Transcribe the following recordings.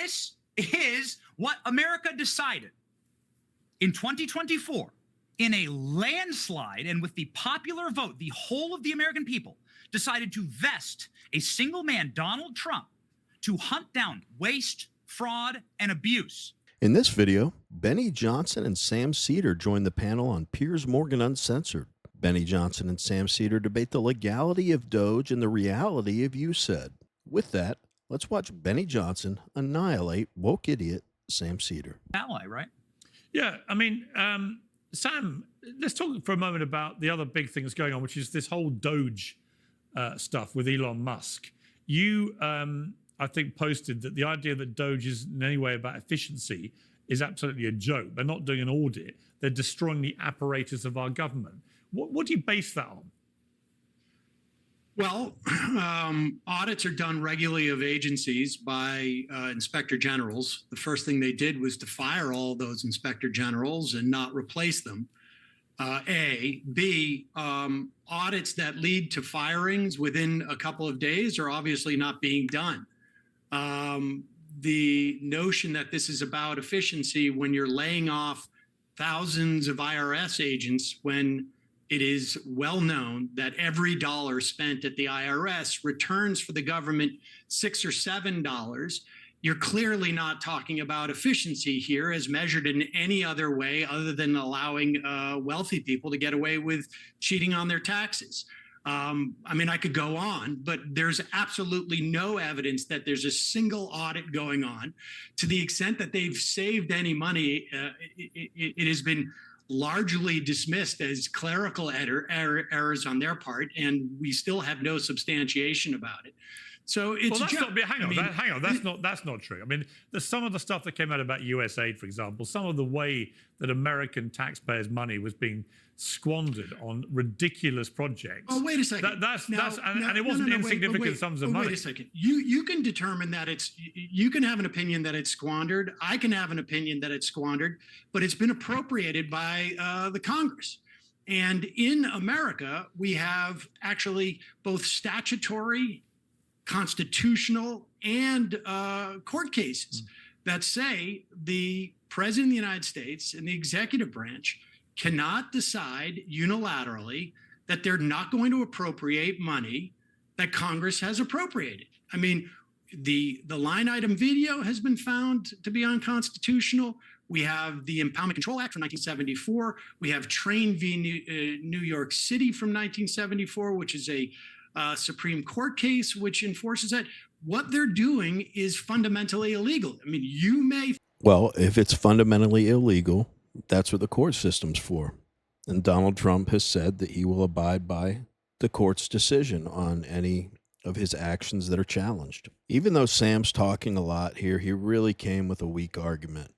This is what America decided in 2024 in a landslide, and with the popular vote, the whole of the American people decided to vest a single man, Donald Trump, to hunt down waste, fraud, and abuse. In this video, Benny Johnson and Sam Seder join the panel on Piers Morgan Uncensored. Benny Johnson and Sam Seder debate the legality of Doge and the reality of USAID. With that, let's watch Benny Johnson annihilate woke idiot Sam Seder. Ally, right? Yeah, I mean, Sam, let's talk for a moment about the other big things going on, which is this whole Doge stuff with Elon Musk. You, I think, posted that the idea that Doge is in any way about efficiency is absolutely a joke. They're not doing an audit. They're destroying the apparatus of our government. What do you base that on? Well, audits are done regularly of agencies by inspector generals. The first thing they did was to fire all those inspector generals and not replace them. A. B, audits that lead to firings within a couple of days are obviously not being done. The notion that this is about efficiency when you're laying off thousands of IRS agents, when it is well known that every dollar spent at the IRS returns for the government $6 or $7. You're clearly not talking about efficiency here as measured in any other way other than allowing wealthy people to get away with cheating on their taxes. I mean, I could go on, but there's absolutely no evidence that there's a single audit going on. To the extent that they've saved any money, it has been largely dismissed as clerical errors on their part, and we still have no substantiation about it. So it's well, hang on, that's not true. I mean, there's some of the stuff that came out about USAID, for example, some of the way that American taxpayers' money was being squandered on ridiculous projects. Oh, wait a second. And it wasn't insignificant sums of money. Wait a second. You can determine that you can have an opinion that it's squandered. I can have an opinion that it's squandered, but it's been appropriated by the Congress. And in America, we have actually both statutory, constitutional, and court cases that say the President of the United States and the executive branch cannot decide unilaterally that they're not going to appropriate money that Congress has appropriated. I mean, the line item video has been found to be unconstitutional. We have the Impoundment Control Act from 1974. We have Train v. New York City from 1974, which is a Supreme Court case which enforces that. What they're doing is fundamentally illegal. I mean, you may... Well, if it's fundamentally illegal, that's what the court system's for. And Donald Trump has said that he will abide by the court's decision on any of his actions that are challenged. Even though Sam's talking a lot here, he really came with a weak argument.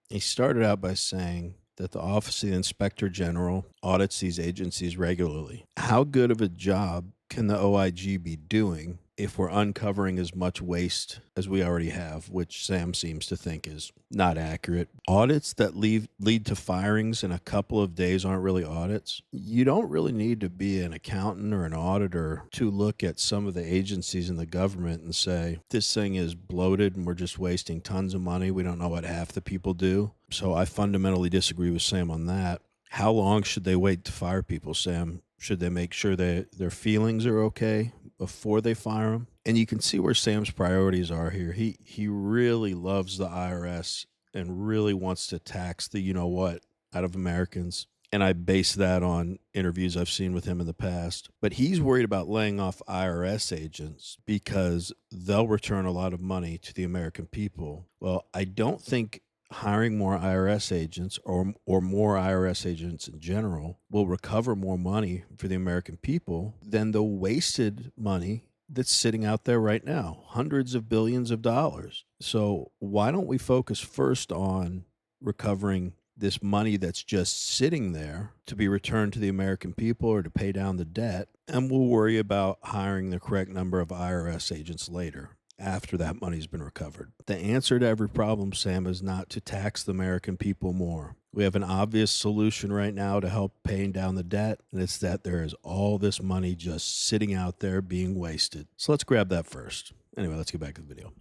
He started out by saying that the Office of the Inspector General audits these agencies regularly. How good of a job can the OIG be doing if we're uncovering as much waste as we already have, which Sam seems to think is not accurate? Audits that lead to firings in a couple of days aren't really audits. You don't really need to be an accountant or an auditor to look at some of the agencies in the government and say, this thing is bloated and we're just wasting tons of money. We don't know what half the people do. So I fundamentally disagree with Sam on that. How long should they wait to fire people, Sam? Should they make sure that their feelings are okay before they fire them? And you can see where Sam's priorities are here. He really loves the IRS and really wants to tax the you-know-what out of Americans. And I base that on interviews I've seen with him in the past. But he's worried about laying off IRS agents because they'll return a lot of money to the American people. Well, I don't think hiring more IRS agents or more IRS agents in general will recover more money for the American people than the wasted money that's sitting out there right now, hundreds of billions of dollars. So why don't we focus first on recovering this money that's just sitting there to be returned to the American people or to pay down the debt, and we'll worry about hiring the correct number of IRS agents later, after that money's been recovered. The answer to every problem, Sam, is not to tax the American people more. We have an obvious solution right now to help paying down the debt, and it's that there is all this money just sitting out there being wasted. So let's grab that first. Anyway, let's get back to the video.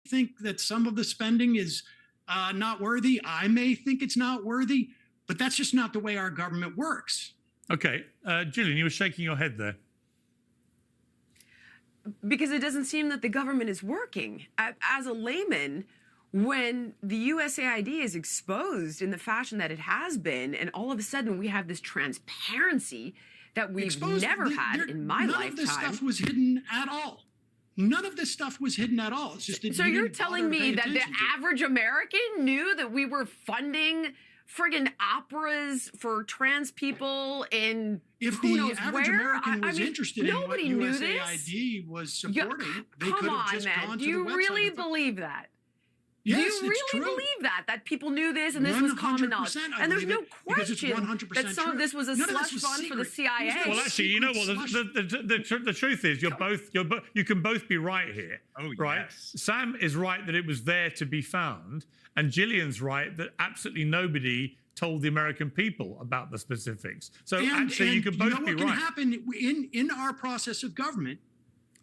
think that some of the spending is not worthy. I may think it's not worthy, but that's just not the way our government works. Okay, Gillian, you were shaking your head there. Because it doesn't seem that the government is working. As a layman, when the USAID is exposed in the fashion that it has been, and all of a sudden we have this transparency that we've never had in my lifetime. None of this stuff was hidden at all. None of this stuff was hidden at all. It's just that so you're telling me that the average American knew that we were funding friggin' operas for trans people in if who the knows average where? American was interested in what nobody knew USAID was supporting, they come could have on, just man. gone Do to the you website. really believe that? Yes, Do you it's really true. believe that people knew this and this was common knowledge? I And there's believe no it because it's question 100% that some of true. this was a None of slush this was fund for the secret. CIA. Well, actually, you know what? The truth is, you can both be right here. Oh, right? yes. Sam is right that it was there to be found, and Gillian's right that absolutely nobody told the American people about the specifics. So actually, you can both know be what can right. happen in our process of government.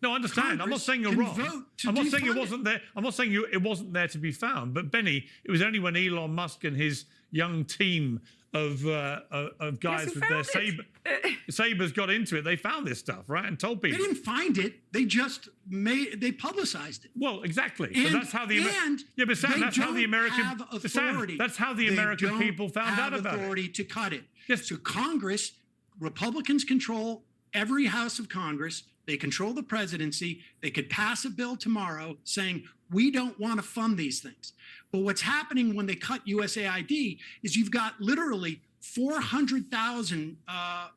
No, I understand. I'm not Congress saying you're can wrong. vote to I'm not saying it defund it. wasn't there. I'm not saying it wasn't there to be found. But Benny, it was only when Elon Musk and his young team of guys who with their found it? sabers got into it. They found this stuff, right, and told They people. didn't find it. They just they publicized it. Well, exactly. But And- that's how the and yeah, but Sam, they that's how the don't American have but Sam, authority. that's how the They American don't people found have out about it. authority to cut it. Yes. So Congress, Republicans control every house of Congress. They control the presidency. They could pass a bill tomorrow saying, we don't want to fund these things. But what's happening when they cut USAID is you've got literally 400,000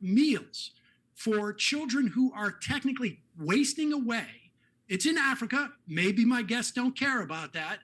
meals for children who are technically wasting away. It's in Africa. Maybe my guests don't care about that.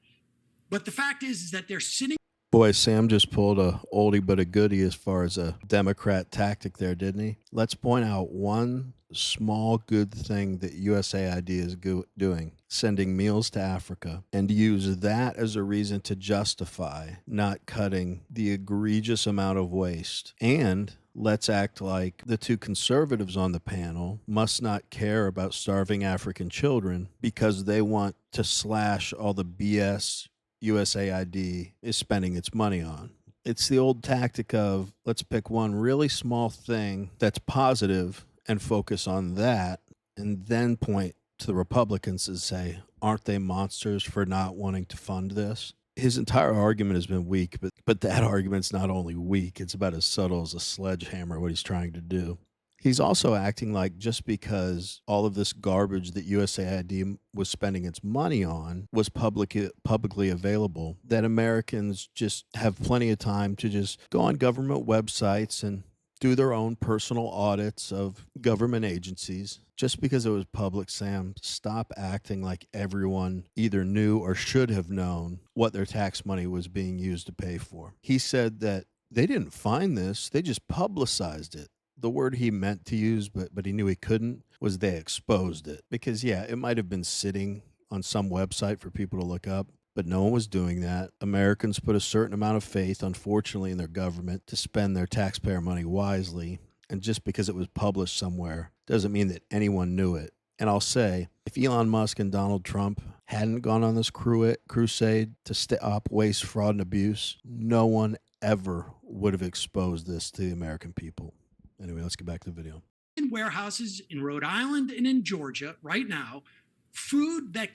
But the fact is that they're sitting. Boy, Sam just pulled a oldie but a goodie as far as a Democrat tactic there, didn't he? Let's point out one small good thing that USAID is doing, sending meals to Africa, and use that as a reason to justify not cutting the egregious amount of waste. And let's act like the two conservatives on the panel must not care about starving African children because they want to slash all the BS USAID is spending its money on. It's the old tactic of let's pick one really small thing that's positive and focus on that, and then point to the Republicans and say, aren't they monsters for not wanting to fund this? His entire argument has been weak, but that argument's not only weak, it's about as subtle as a sledgehammer what he's trying to do. He's also acting like just because all of this garbage that USAID was spending its money on was publicly available, that Americans just have plenty of time to just go on government websites and do their own personal audits of government agencies. Just because it was public, Sam, stop acting like everyone either knew or should have known what their tax money was being used to pay for. He said that they didn't find this, they just publicized it. The word he meant to use, but he knew he couldn't, was they exposed it. Because, yeah, it might have been sitting on some website for people to look up, but no one was doing that. Americans put a certain amount of faith, unfortunately, in their government to spend their taxpayer money wisely. And just because it was published somewhere doesn't mean that anyone knew it. And I'll say, if Elon Musk and Donald Trump hadn't gone on this crusade to stop waste, fraud, and abuse, no one ever would have exposed this to the American people. Anyway, let's get back to the video. In warehouses in Rhode Island and in Georgia right now, food that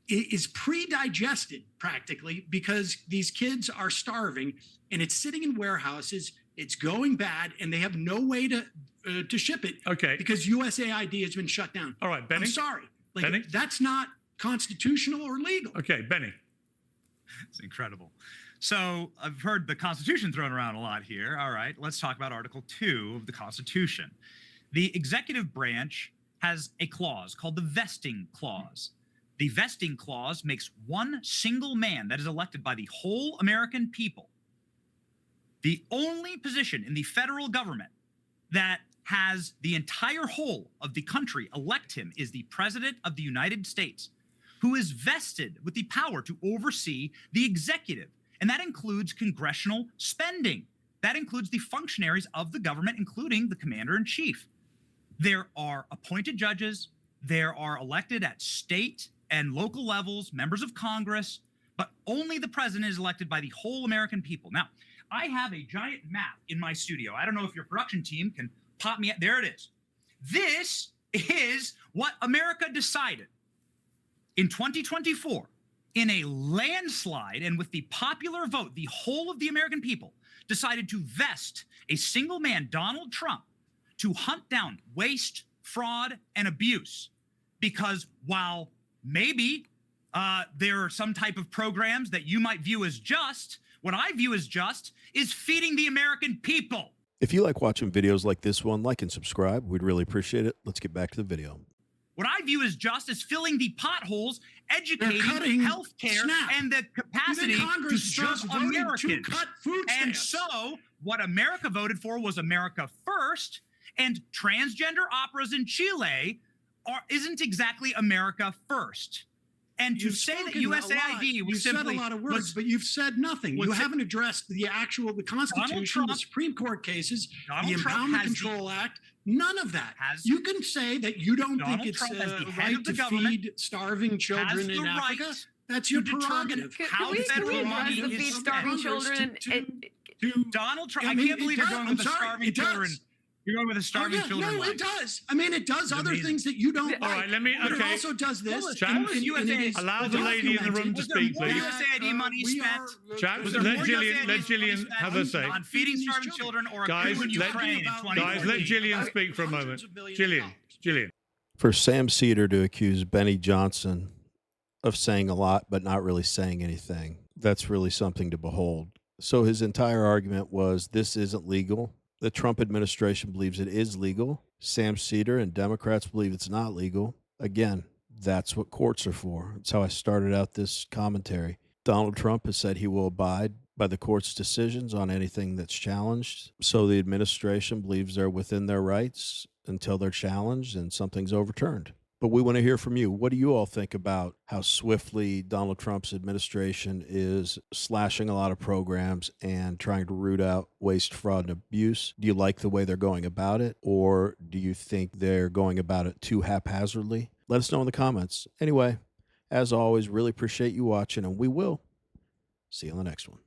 is pre-digested practically because these kids are starving and it's sitting in warehouses, it's going bad, and they have no way to ship it. Okay. Because USAID has been shut down. All right, Benny. I'm sorry. Like, Benny? that's not constitutional or legal. Okay, Benny. It's incredible. So I've heard the Constitution thrown around a lot here. All right, let's talk about Article 2 of the Constitution. The executive branch has a clause called the vesting clause. The vesting clause makes one single man that is elected by the whole American people the only position in the federal government that has the entire whole of the country elect him is the President of the United States, who is vested with the power to oversee the executive. And that includes congressional spending. That includes the functionaries of the government, including the commander-in-chief. There are appointed judges. There are elected at state and local levels, members of Congress, but only the president is elected by the whole American people. Now, I have a giant map in my studio. I don't know if your production team can pop me. There it is. This is what America decided in 2024 in a landslide, and with the popular vote, the whole of the American people decided to vest a single man, Donald Trump, to hunt down waste, fraud, and abuse. Because while maybe there are some type of programs that you might view as just, what I view as just is feeding the American people. If you like watching videos like this one, like and subscribe. We'd really appreciate it. Let's get back to the video. What I view as just is filling the potholes, educating, healthcare, and the capacity to serve Americans. To cut food and stamps. so what America voted for was America first, and transgender operas in Chile isn't exactly America first. And to say that USAID was simply... You've said a lot of words, but you've said nothing. You haven't addressed the Constitution, the Supreme Court cases, the Impoundment Control Act, none of that. You can say that you don't think it's right to feed starving children in Africa. That's your prerogative. Can we address the feed starving children? Donald Trump, I can't believe you're going with the starving children. You're going with the starving children. No, it does. I mean, it does other things that you don't like. All right, let me. But Okay. it also does this. Chaps, allow the lady in the room to speak, please. USAID money spent. Chaps, let Gillian have her say. On feeding starving children or a coup in Ukraine in 2014. Guys, let Gillian speak for a moment. Gillian. For Sam Seder to accuse Benny Johnson of saying a lot but not really saying anything, that's really something to behold. So his entire argument was this isn't legal. The Trump administration believes it is legal. Sam Seder and Democrats believe it's not legal. Again, that's what courts are for. That's how I started out this commentary. Donald Trump has said he will abide by the court's decisions on anything that's challenged. So the administration believes they're within their rights until they're challenged and something's overturned. But we want to hear from you. What do you all think about how swiftly Donald Trump's administration is slashing a lot of programs and trying to root out waste, fraud, and abuse? Do you like the way they're going about it, or do you think they're going about it too haphazardly? Let us know in the comments. Anyway, as always, really appreciate you watching, and we will see you on the next one.